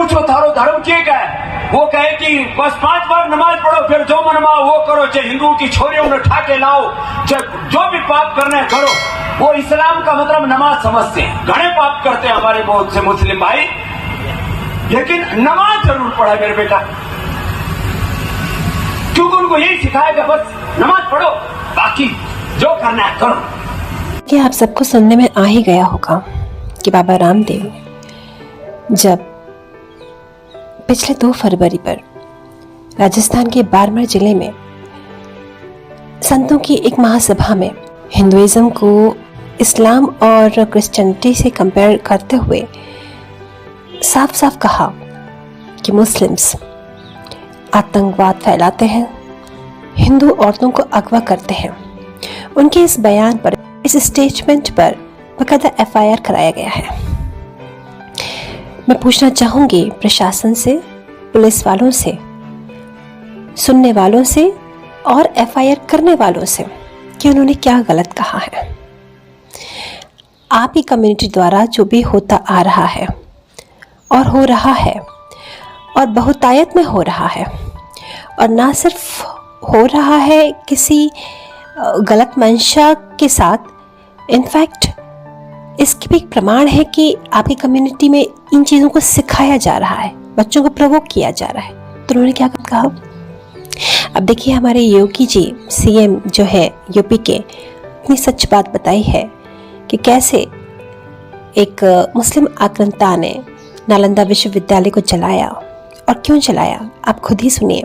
पूछो थारो धर्म के क्या है, वो कहे कि बस 5 बार नमाज पढ़ो, फिर जो मन माओ वो करो, चाहे हिंदुओं की छोरियों ने ठाके लाओ, चाहे जो भी पाप करना है करो। वो इस्लाम का मतलब नमाज समझते हैं। घने पाप करते हैं हमारे बहुत से मुस्लिम भाई, लेकिन नमाज जरूर पढ़ा मेरे बेटा, क्योंकि उनको यही सिखाएगा बस नमाज पढ़ो, बाकी जो करना है करो। कि आप सबको सुनने में आ ही गया होगा कि बाबा रामदेव जब पिछले 2 फरवरी पर राजस्थान के बाड़मेर जिले में संतों की एक महासभा में हिंदुइज्म को इस्लाम और क्रिश्चियनिटी से कंपेयर करते हुए साफ साफ कहा कि मुस्लिम्स आतंकवाद फैलाते हैं, हिंदू औरतों को अगवा करते हैं। उनके इस बयान पर, इस स्टेटमेंट पर बाकायदा FIR कराया गया है। मैं पूछना चाहूंगी प्रशासन से, पुलिस वालों से, सुनने वालों से और FIR करने वालों से कि उन्होंने क्या गलत कहा है। आप ही कम्युनिटी द्वारा जो भी होता आ रहा है और हो रहा है और बहुतायत में हो रहा है, और ना सिर्फ हो रहा है किसी गलत मंशा के साथ, इनफैक्ट इसके भी प्रमाण है कि आपकी कम्युनिटी में इन चीज़ों को सिखाया जा रहा है, बच्चों को प्रवोक किया जा रहा है। तो उन्होंने क्या कहा? अब देखिए, हमारे योगी जी CM जो है यूपी के, इतनी सच बात बताई है कि कैसे एक मुस्लिम आक्रांता ने नालंदा विश्वविद्यालय को जलाया, और क्यों जलाया आप खुद ही सुनिए।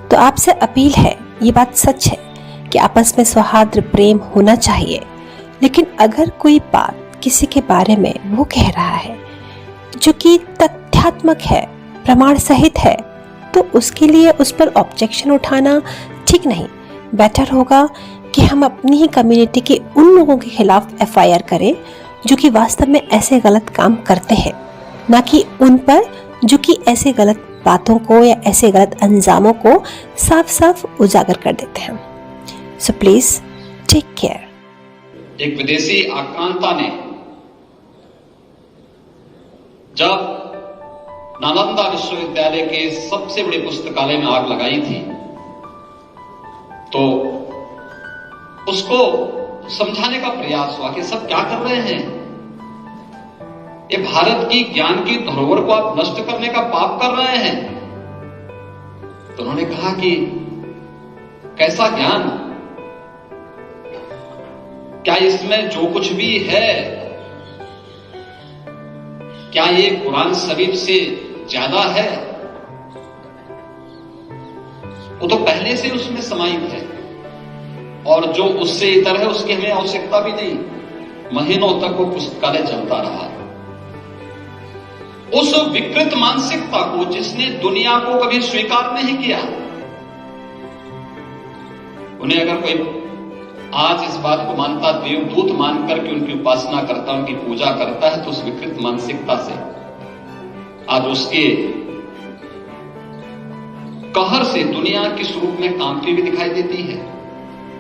तो आपसे अपील है, ये बात सच है कि आपस में सौहार्द प्रेम होना चाहिए, लेकिन अगर कोई बात किसी के बारे में वो कह रहा है जो कि तथ्यात्मक है, प्रमाण सहित है, तो उसके लिए उस पर ऑब्जेक्शन उठाना ठीक नहीं। बेटर होगा कि हम अपनी ही कम्युनिटी के उन लोगों के खिलाफ FIR करें जो कि वास्तव में ऐसे गलत काम करते हैं, ना कि उन पर जो कि ऐसे गलत बातों को या ऐसे गलत अंजामों को साफ साफ उजागर कर देते हैं। So please take care. एक विदेशी आक्रांता ने जब नालंदा विश्वविद्यालय के सबसे बड़े पुस्तकालय में आग लगाई थी, तो उसको समझाने का प्रयास हुआ कि सब क्या कर रहे हैं, ये भारत की ज्ञान की धरोहर को आप नष्ट करने का पाप कर रहे हैं। तो उन्होंने कहा कि कैसा ज्ञान, क्या इसमें जो कुछ भी है, क्या ये कुरान शरीफ से ज्यादा है? वो तो पहले से उसमें समाहित है, और जो उससे इतर है उसकी हमें आवश्यकता भी नहीं। महीनों तक वो पुस्तकालय चलता रहा। उस विकृत मानसिकता को जिसने दुनिया को कभी स्वीकार नहीं किया, उन्हें अगर कोई आज इस बात को मानता, देवदूत मानकर के उनकी उपासना करता, उनकी पूजा करता है, तो उस विकृत मानसिकता से आज उसके कहर से दुनिया किस रूप में कांपती हुई दिखाई देती है।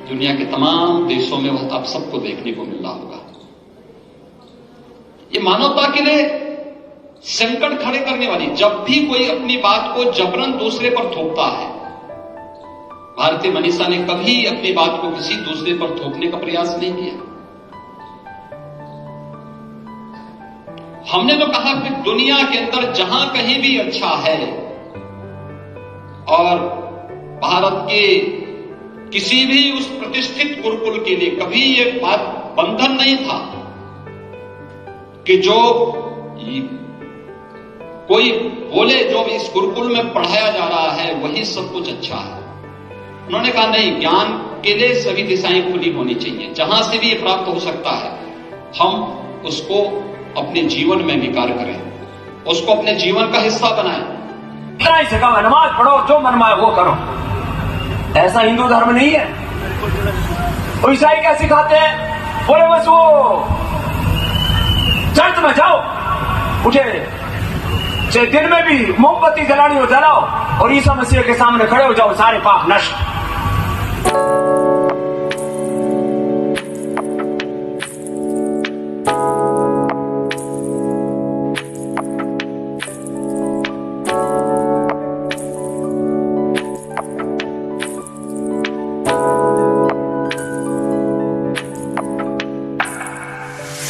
दुनिया के तमाम देशों में वह आप सबको देखने को मिल रहा होगा। ये मानवता के लिए संकट खड़े करने वाली, जब भी कोई अपनी बात को जबरन दूसरे पर थोपता है, भारतीय मनीषा ने कभी अपनी बात को किसी दूसरे पर थोपने का प्रयास नहीं किया। हमने तो कहा कि दुनिया के अंदर जहां कहीं भी अच्छा है, और भारत के किसी भी उस प्रतिष्ठित गुरुकुल के लिए कभी यह बात बंधन नहीं था कि जो कोई बोले जो इस गुरुकुल में पढ़ाया जा रहा है वही सब कुछ अच्छा है। उन्होंने कहा नहीं, ज्ञान के लिए सभी दिशाएं खुली होनी चाहिए, जहां से भी ये प्राप्त हो सकता है हम उसको अपने जीवन में विकार करें, उसको अपने जीवन का हिस्सा बनाएं। इतना ही सिखा, नमाज पढ़ो, जो मन में वो करो। ऐसा हिंदू धर्म नहीं है। और ईसाई क्या सिखाते हैं? बोले बस वो चर्च में जाओ, उठे चाहे दिन में भी मोमबत्ती जलानी हो जलाओ, और ईसा मसीह के सामने खड़े हो जाओ, सारे पाप नष्ट।